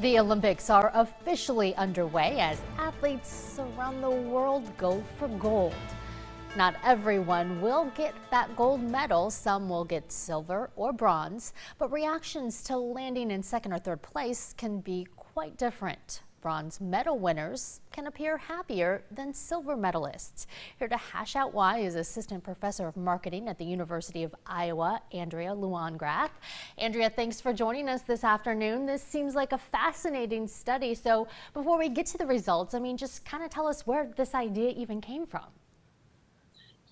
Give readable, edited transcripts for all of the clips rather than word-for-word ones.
The Olympics are officially underway as athletes around the world go for gold. Not everyone will get that gold medal. Some will get silver or bronze, but reactions to landing in second or third place can be quite different. Bronze medal winners can appear happier than silver medalists. Here to hash out why is Assistant Professor of Marketing at the University of Iowa, Andrea Luangrath. Andrea, thanks for joining us this afternoon. This seems like a fascinating study. So before we get to the results, just kind of tell us where this idea even came from.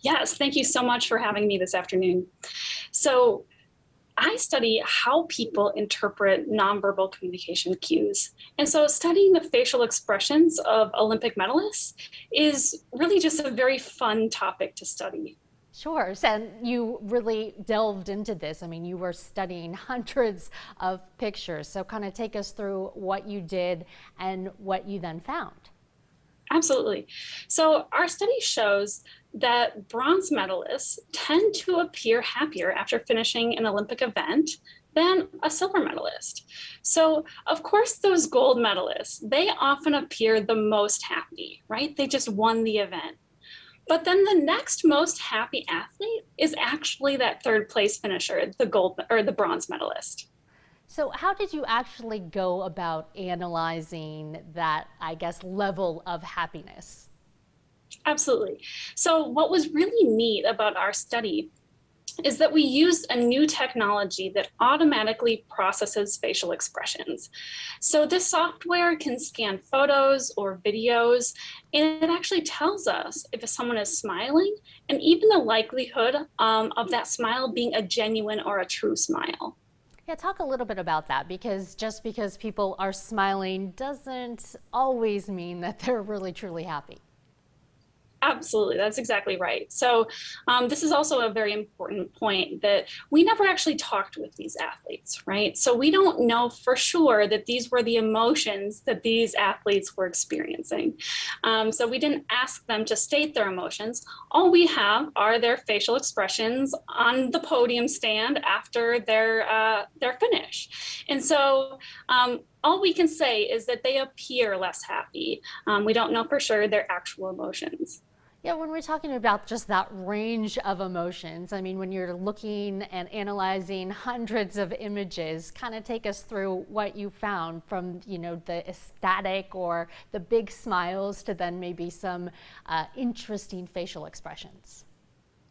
Yes, thank you so much for having me this afternoon. So I study how people interpret nonverbal communication cues. And so studying the facial expressions of Olympic medalists is really just a very fun topic to study. Sure, and you really delved into this. You were studying hundreds of pictures. So kind of take us through what you did and what you then found. Absolutely. So our study shows that bronze medalists tend to appear happier after finishing an Olympic event than a silver medalist. So of course, those gold medalists, they often appear the most happy, right? They just won the event. But then the next most happy athlete is actually that third place finisher, the gold or the bronze medalist. So how did you actually go about analyzing that, level of happiness? Absolutely. So what was really neat about our study is that we used a new technology that automatically processes facial expressions. So this software can scan photos or videos, and it actually tells us if someone is smiling and even the likelihood of that smile being a genuine or a true smile. Yeah, talk a little bit about that, because just because people are smiling doesn't always mean that they're really truly happy. Absolutely, that's exactly right. So this is also a very important point that we never actually talked with these athletes, right? So we don't know for sure that these were the emotions that these athletes were experiencing. So we didn't ask them to state their emotions. All we have are their facial expressions on the podium stand after their finish. And so all we can say is that they appear less happy. We don't know for sure their actual emotions. Yeah, when we're talking about just that range of emotions, when you're looking and analyzing hundreds of images, kind of take us through what you found from, the ecstatic or the big smiles to then maybe some interesting facial expressions.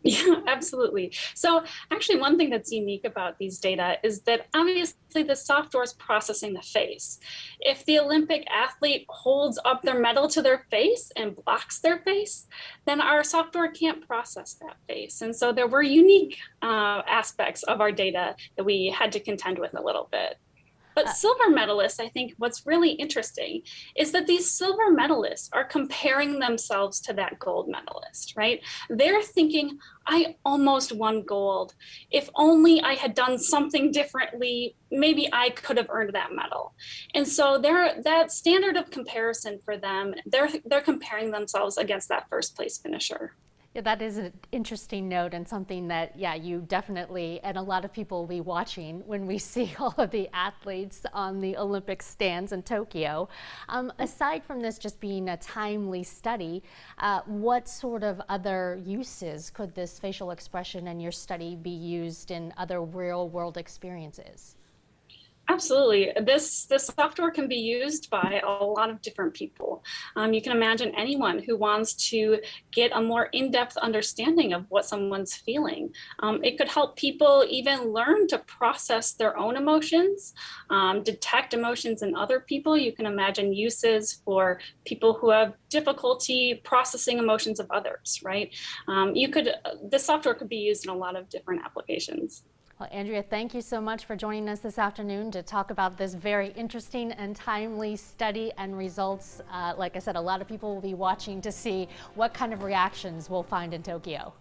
Yeah, absolutely. So actually one thing that's unique about these data is that obviously the software is processing the face. If the Olympic athlete holds up their medal to their face and blocks their face, then our software can't process that face. And so there were unique aspects of our data that we had to contend with a little bit. But silver medalists, I think what's really interesting is that these silver medalists are comparing themselves to that gold medalist, right? They're thinking, I almost won gold. If only I had done something differently, maybe I could have earned that medal. And so that standard of comparison for them, they're comparing themselves against that first place finisher. Yeah, that is an interesting note, and something that, you definitely, and a lot of people will be watching when we see all of the athletes on the Olympic stands in Tokyo. Aside from this just being a timely study, what sort of other uses could this facial expression and your study be used in other real world experiences? Absolutely. This software can be used by a lot of different people. You can imagine anyone who wants to get a more in-depth understanding of what someone's feeling. It could help people even learn to process their own emotions, detect emotions in other people. You can imagine uses for people who have difficulty processing emotions of others, right? This software could be used in a lot of different applications. Well, Andrea, thank you so much for joining us this afternoon to talk about this very interesting and timely study and results. Like I said, a lot of people will be watching to see what kind of reactions we'll find in Tokyo.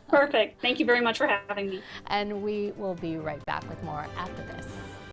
Perfect. Thank you very much for having me. And we will be right back with more after this.